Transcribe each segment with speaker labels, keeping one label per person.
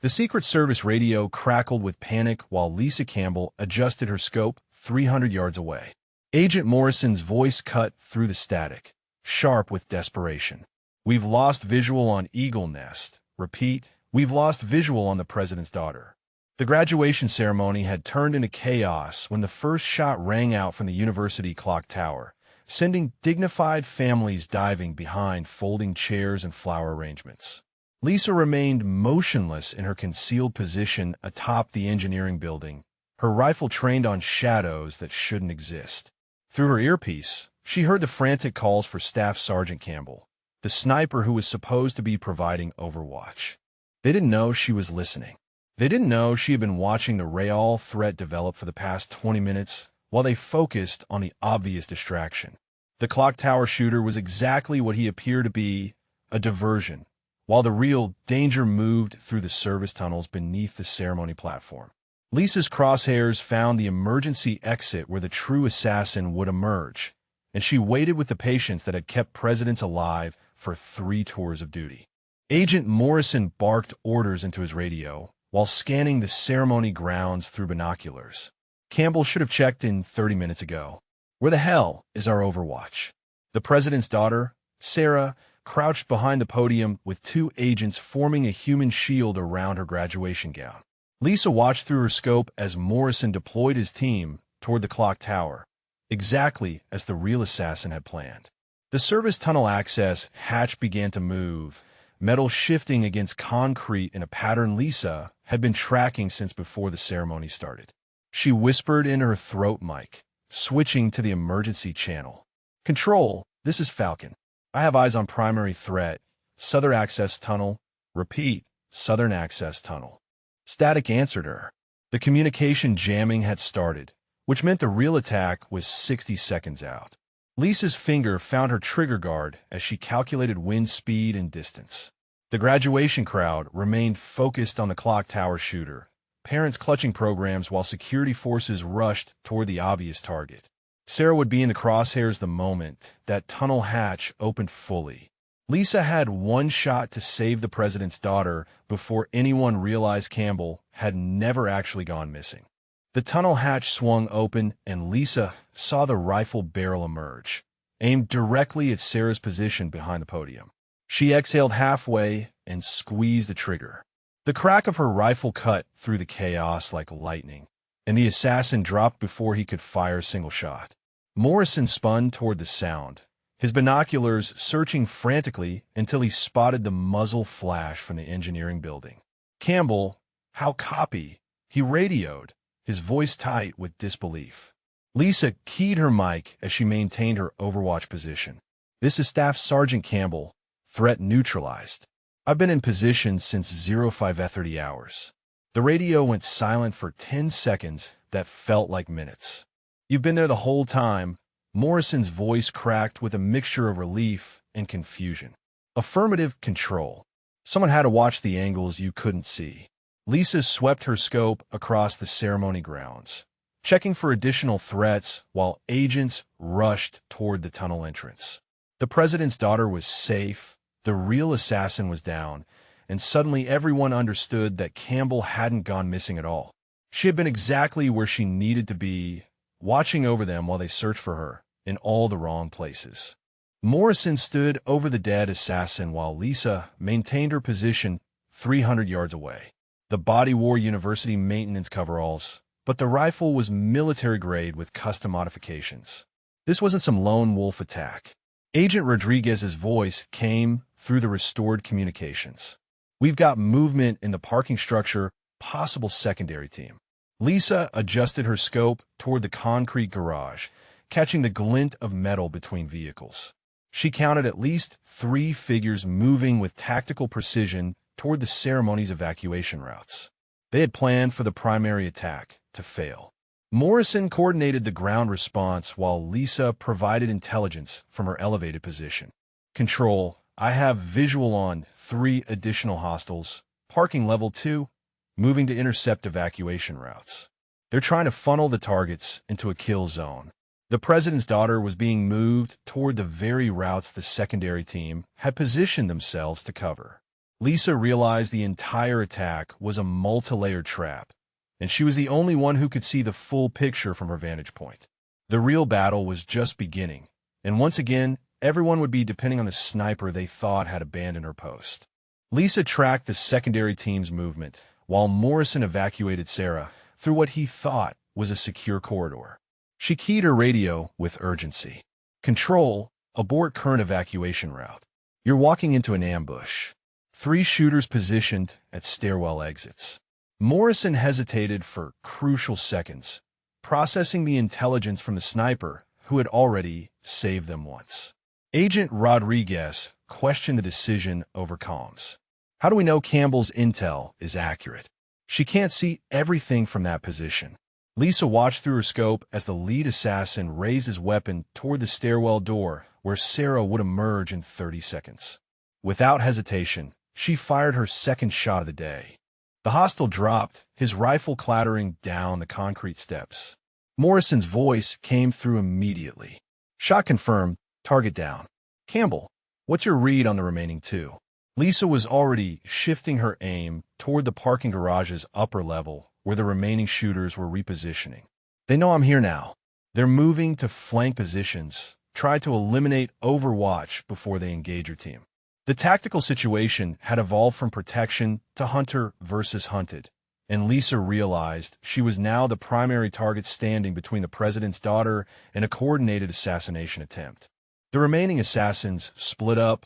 Speaker 1: The Secret Service radio crackled with panic while Lisa Campbell adjusted her scope 300 yards away. Agent Morrison's voice cut through the static, sharp with desperation. "We've lost visual on Eagle Nest. Repeat, we've lost visual on the president's daughter." The graduation ceremony had turned into chaos when the first shot rang out from the university clock tower, sending dignified families diving behind folding chairs and flower arrangements. Lisa remained motionless in her concealed position atop the engineering building, her rifle trained on shadows that shouldn't exist. Through her earpiece, she heard the frantic calls for Staff Sergeant Campbell, the sniper who was supposed to be providing overwatch. They didn't know she was listening. They didn't know she had been watching the Real threat develop for the past 20 minutes while they focused on the obvious distraction. The clock tower shooter was exactly what he appeared to be, a diversion, while the real danger moved through the service tunnels beneath the ceremony platform. Lisa's crosshairs found the emergency exit where the true assassin would emerge, and she waited with the patience that had kept presidents alive for 3 tours of duty. Agent Morrison barked orders into his radio while scanning the ceremony grounds through binoculars. "Campbell should have checked in 30 minutes ago. Where the hell is our overwatch?" The president's daughter, Sarah, crouched behind the podium with 2 agents forming a human shield around her graduation gown. Lisa watched through her scope as Morrison deployed his team toward the clock tower, exactly as the real assassin had planned. The service tunnel access hatch began to move, metal shifting against concrete in a pattern Lisa had been tracking since before the ceremony started. She whispered in her throat mic, switching to the emergency channel. "Control, this is Falcon. I have eyes on primary threat, Southern Access Tunnel. Repeat, Southern Access Tunnel." Static answered her. The communication jamming had started, which meant the real attack was 60 seconds out. Lisa's finger found her trigger guard as she calculated wind speed and distance. The graduation crowd remained focused on the clock tower shooter, parents clutching programs while security forces rushed toward the obvious target. Sarah would be in the crosshairs the moment that tunnel hatch opened fully. Lisa had one shot to save the president's daughter before anyone realized Campbell had never actually gone missing. The tunnel hatch swung open, and Lisa saw the rifle barrel emerge, aimed directly at Sarah's position behind the podium. She exhaled halfway and squeezed the trigger. The crack of her rifle cut through the chaos like lightning, and the assassin dropped before he could fire a single shot. Morrison spun toward the sound, his binoculars searching frantically until he spotted the muzzle flash from the engineering building. "Campbell, how copy?" he radioed, his voice tight with disbelief. Lisa keyed her mic as she maintained her overwatch position. "This is Staff Sergeant Campbell. Threat neutralized. I've been in position since 05:30 hours." The radio went silent for 10 seconds that felt like minutes. "You've been there the whole time." Morrison's voice cracked with a mixture of relief and confusion. "Affirmative, Control. Someone had to watch the angles you couldn't see." Lisa swept her scope across the ceremony grounds, checking for additional threats while agents rushed toward the tunnel entrance. The president's daughter was safe, the real assassin was down, and suddenly everyone understood that Campbell hadn't gone missing at all. She had been exactly where she needed to be, watching over them while they searched for her in all the wrong places. Morrison stood over the dead assassin while Lisa maintained her position 300 yards away. The body wore University maintenance coveralls, but the rifle was military grade with custom modifications. This wasn't some lone wolf attack. Agent Rodriguez's voice came through the restored communications. "We've got movement in the parking structure, possible secondary team." Lisa adjusted her scope toward the concrete garage, catching the glint of metal between vehicles. She counted at least 3 figures moving with tactical precision toward the ceremony's evacuation routes. They had planned for the primary attack to fail. Morrison coordinated the ground response while Lisa provided intelligence from her elevated position. "Control, I have visual on 3 additional hostiles, parking level 2, moving to intercept evacuation routes. They're trying to funnel the targets into a kill zone." The president's daughter was being moved toward the very routes the secondary team had positioned themselves to cover. Lisa realized the entire attack was a multi-layered trap, and she was the only one who could see the full picture from her vantage point. The real battle was just beginning, and once again, everyone would be depending on the sniper they thought had abandoned her post. Lisa tracked the secondary team's movement, while Morrison evacuated Sarah through what he thought was a secure corridor. She keyed her radio with urgency. "Control, abort current evacuation route. You're walking into an ambush." 3 shooters positioned at stairwell exits. Morrison hesitated for crucial seconds, processing the intelligence from the sniper who had already saved them once. Agent Rodriguez questioned the decision over comms. "How do we know Campbell's intel is accurate? She can't see everything from that position." Lisa watched through her scope as the lead assassin raised his weapon toward the stairwell door where Sarah would emerge in 30 seconds. Without hesitation, she fired her second shot of the day. The hostile dropped, his rifle clattering down the concrete steps. Morrison's voice came through immediately. "Shot confirmed, target down. Campbell, what's your read on the remaining 2? Lisa was already shifting her aim toward the parking garage's upper level, where the remaining shooters were repositioning. "They know I'm here now. They're moving to flank positions. Try to eliminate Overwatch before they engage your team." The tactical situation had evolved from protection to hunter versus hunted, and Lisa realized she was now the primary target standing between the president's daughter and a coordinated assassination attempt. The remaining assassins split up,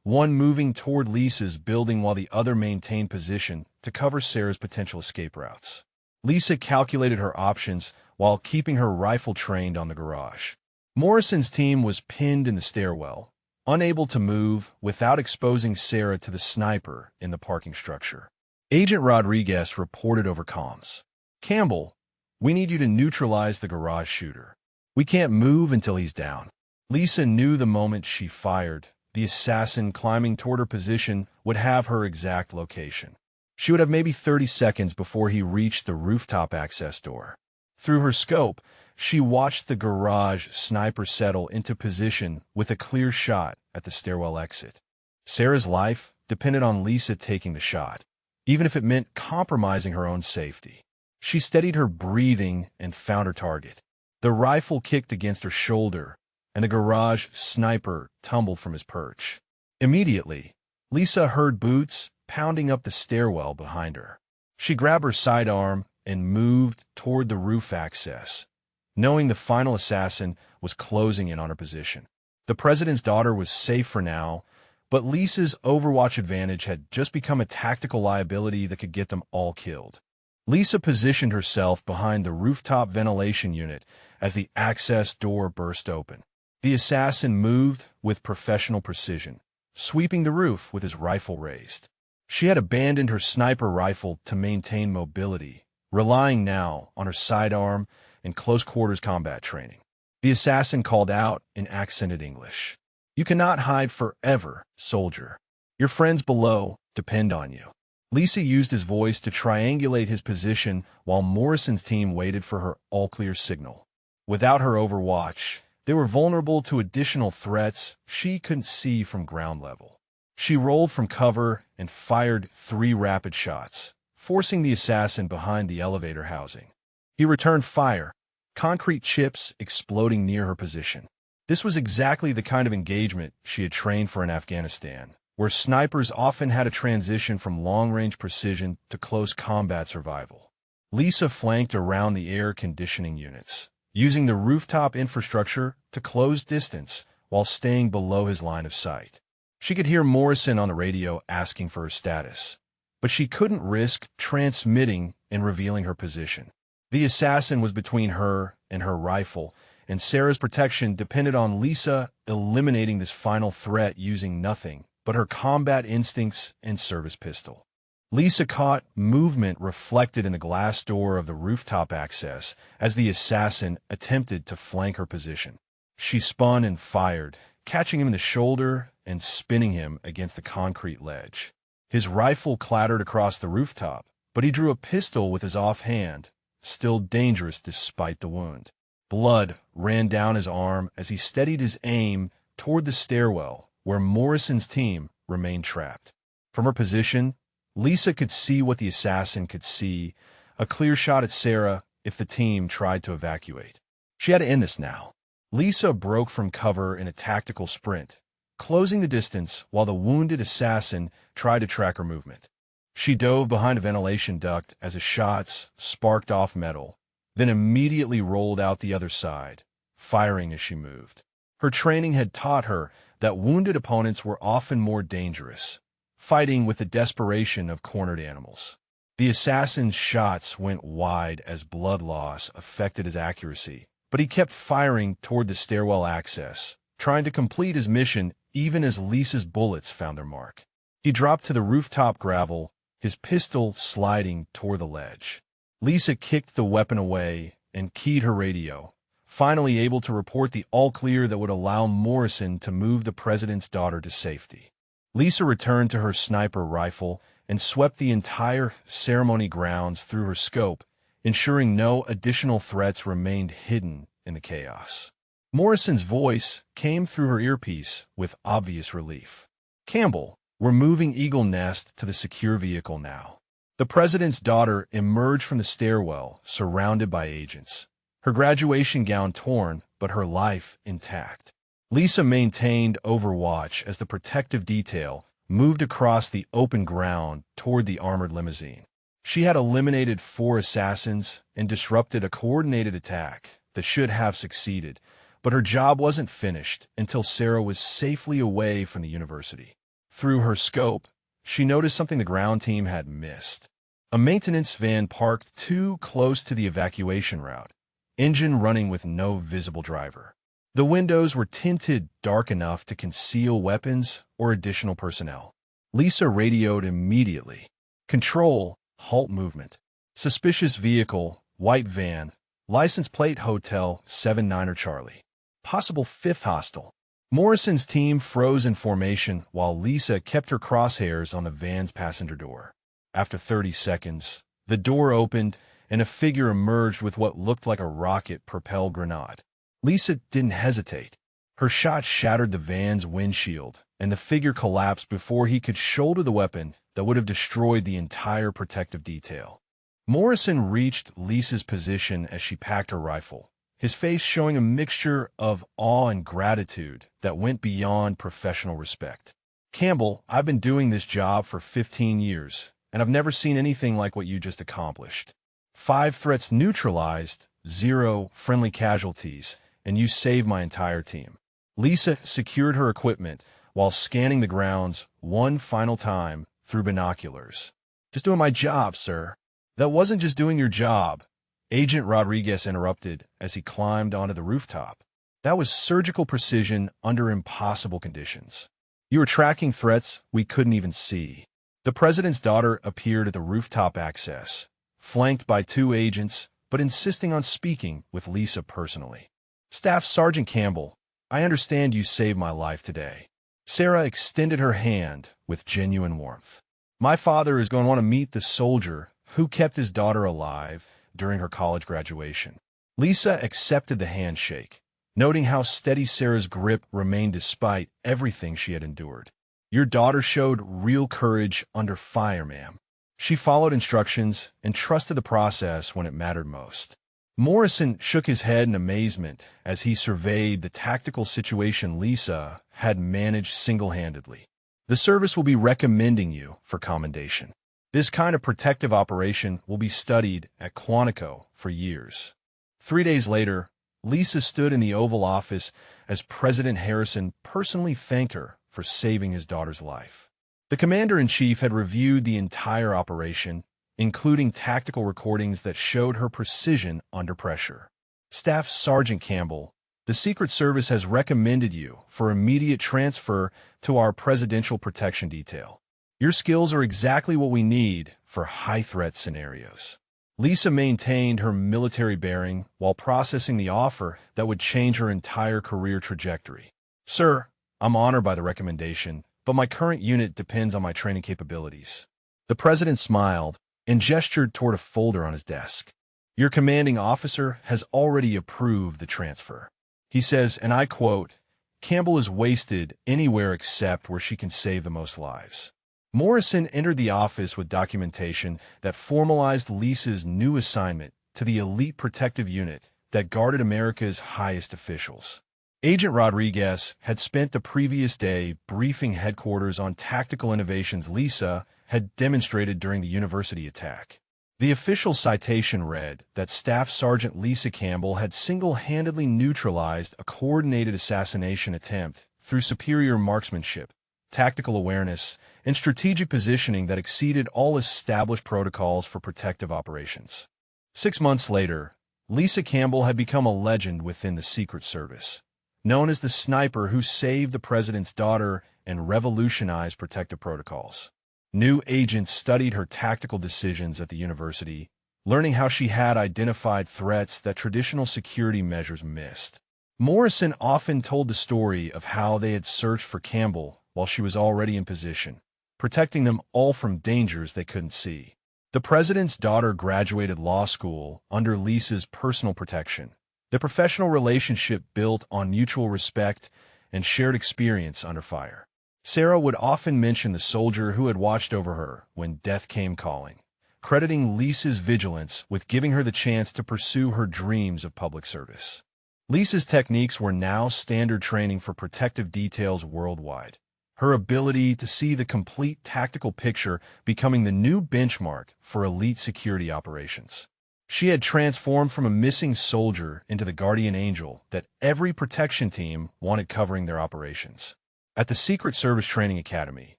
Speaker 1: one moving toward Lisa's building while the other maintained position to cover Sarah's potential escape routes. Lisa calculated her options while keeping her rifle trained on the garage. Morrison's team was pinned in the stairwell, unable to move without exposing Sarah to the sniper in the parking structure. Agent Rodriguez reported over comms. "Campbell, we need you to neutralize the garage shooter. We can't move until he's down." Lisa knew the moment she fired, the assassin climbing toward her position would have her exact location. She would have maybe 30 seconds before he reached the rooftop access door. Through her scope, she watched the garage sniper settle into position with a clear shot at the stairwell exit. Sarah's life depended on Lisa taking the shot, even if it meant compromising her own safety. She steadied her breathing and found her target. The rifle kicked against her shoulder, and the garage sniper tumbled from his perch. Immediately, Lisa heard boots pounding up the stairwell behind her. She grabbed her sidearm and moved toward the roof access, knowing the final assassin was closing in on her position. The president's daughter was safe for now, but Lisa's Overwatch advantage had just become a tactical liability that could get them all killed. Lisa positioned herself behind the rooftop ventilation unit as the access door burst open. The assassin moved with professional precision, sweeping the roof with his rifle raised. She had abandoned her sniper rifle to maintain mobility, relying now on her sidearm and close-quarters combat training. The assassin called out in accented English. "You cannot hide forever, soldier. Your friends below depend on you." Lisa used his voice to triangulate his position while Morrison's team waited for her all-clear signal. Without her Overwatch, they were vulnerable to additional threats she couldn't see from ground level. She rolled from cover and fired 3 rapid shots, forcing the assassin behind the elevator housing. He returned fire, concrete chips exploding near her position. This was exactly the kind of engagement she had trained for in Afghanistan, where snipers often had a transition from long-range precision to close combat survival. Lisa flanked around the air conditioning units, using the rooftop infrastructure to close distance while staying below his line of sight. She could hear Morrison on the radio asking for her status, but she couldn't risk transmitting and revealing her position. The assassin was between her and her rifle, and Sarah's protection depended on Lisa eliminating this final threat using nothing but her combat instincts and service pistol. Lisa caught movement reflected in the glass door of the rooftop access as the assassin attempted to flank her position. She spun and fired, catching him in the shoulder and spinning him against the concrete ledge. His rifle clattered across the rooftop, but he drew a pistol with his offhand, still dangerous despite the wound. Blood ran down his arm as he steadied his aim toward the stairwell where Morrison's team remained trapped. From her position, Lisa could see what the assassin could see, a clear shot at Sarah if the team tried to evacuate. She had to end this now. Lisa broke from cover in a tactical sprint, closing the distance while the wounded assassin tried to track her movement. She dove behind a ventilation duct as the shots sparked off metal, then immediately rolled out the other side, firing as she moved. Her training had taught her that wounded opponents were often more dangerous, fighting with the desperation of cornered animals. The assassin's shots went wide as blood loss affected his accuracy, but he kept firing toward the stairwell access, trying to complete his mission even as Lisa's bullets found their mark. He dropped to the rooftop gravel, his pistol sliding toward the ledge. Lisa kicked the weapon away and keyed her radio, finally able to report the all-clear that would allow Morrison to move the president's daughter to safety. Lisa returned to her sniper rifle and swept the entire ceremony grounds through her scope, ensuring no additional threats remained hidden in the chaos. Morrison's voice came through her earpiece with obvious relief. "Campbell, we're moving Eagle Nest to the secure vehicle now." The president's daughter emerged from the stairwell, surrounded by agents. Her graduation gown torn, but her life intact. Lisa maintained overwatch as the protective detail moved across the open ground toward the armored limousine. She had eliminated 4 assassins and disrupted a coordinated attack that should have succeeded, but her job wasn't finished until Sarah was safely away from the university. Through her scope, she noticed something the ground team had missed. A maintenance van parked too close to the evacuation route, engine running with no visible driver. The windows were tinted dark enough to conceal weapons or additional personnel. Lisa radioed immediately. "Control, halt movement. Suspicious vehicle, white van, license plate Hotel 79er Charlie. Possible 5th hostile." Morrison's team froze in formation while Lisa kept her crosshairs on the van's passenger door. After 30 seconds, the door opened and a figure emerged with what looked like a rocket-propelled grenade. Lisa didn't hesitate. Her shot shattered the van's windshield, and the figure collapsed before he could shoulder the weapon that would have destroyed the entire protective detail. Morrison reached Lisa's position as she packed her rifle, his face showing a mixture of awe and gratitude that went beyond professional respect. "Campbell, I've been doing this job for 15 years, and I've never seen anything like what you just accomplished. 5 threats neutralized, 0 friendly casualties, and you saved my entire team." Lisa secured her equipment while scanning the grounds one final time through binoculars. "Just doing my job, sir." "That wasn't just doing your job," Agent Rodriguez interrupted as he climbed onto the rooftop. "That was surgical precision under impossible conditions. You were tracking threats we couldn't even see." The president's daughter appeared at the rooftop access, flanked by 2 agents, but insisting on speaking with Lisa personally. "Staff Sergeant Campbell, I understand you saved my life today." Sarah extended her hand with genuine warmth. "My father is going to want to meet the soldier who kept his daughter alive during her college graduation." Lisa accepted the handshake, noting how steady Sarah's grip remained despite everything she had endured. "Your daughter showed real courage under fire, ma'am." She followed instructions and trusted the process when it mattered most. Morrison shook his head in amazement as he surveyed the tactical situation Lisa had managed single-handedly. "The service will be recommending you for commendation. This kind of protective operation will be studied at Quantico for years." 3 days later, Lisa stood in the Oval Office as President Harrison personally thanked her for saving his daughter's life. The commander-in-chief had reviewed the entire operation, including tactical recordings that showed her precision under pressure. "Staff Sergeant Campbell, the Secret Service has recommended you for immediate transfer to our Presidential Protection Detail. Your skills are exactly what we need for high-threat scenarios." Lisa maintained her military bearing while processing the offer that would change her entire career trajectory. "Sir, I'm honored by the recommendation, but my current unit depends on my training capabilities." The president smiled and gestured toward a folder on his desk. "Your commanding officer has already approved the transfer. He says, and I quote, 'Campbell is wasted anywhere except where she can save the most lives.'" Morrison entered the office with documentation that formalized Lisa's new assignment to the elite protective unit that guarded America's highest officials. Agent Rodriguez had spent the previous day briefing headquarters on tactical innovations Lisa had demonstrated during the university attack. The official citation read that Staff Sergeant Lisa Campbell had single-handedly neutralized a coordinated assassination attempt through superior marksmanship, tactical awareness, and strategic positioning that exceeded all established protocols for protective operations. 6 months later, Lisa Campbell had become a legend within the Secret Service, known as the sniper who saved the president's daughter and revolutionized protective protocols. New agents studied her tactical decisions at the university, learning how she had identified threats that traditional security measures missed. Morrison often told the story of how they had searched for Campbell while she was already in position, protecting them all from dangers they couldn't see. The president's daughter graduated law school under Lisa's personal protection, the professional relationship built on mutual respect and shared experience under fire. Sarah would often mention the soldier who had watched over her when death came calling, crediting Lisa's vigilance with giving her the chance to pursue her dreams of public service. Lisa's techniques were now standard training for protective details worldwide, her ability to see the complete tactical picture becoming the new benchmark for elite security operations. She had transformed from a missing soldier into the guardian angel that every protection team wanted covering their operations. At the Secret Service Training Academy,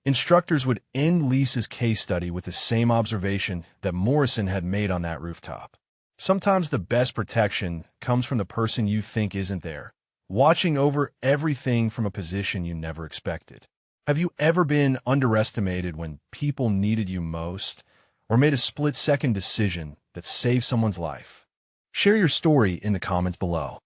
Speaker 1: instructors would end Lisa's case study with the same observation that Morrison had made on that rooftop. Sometimes the best protection comes from the person you think isn't there, watching over everything from a position you never expected. Have you ever been underestimated when people needed you most, or made a split-second decision that saved someone's life? Share your story in the comments below.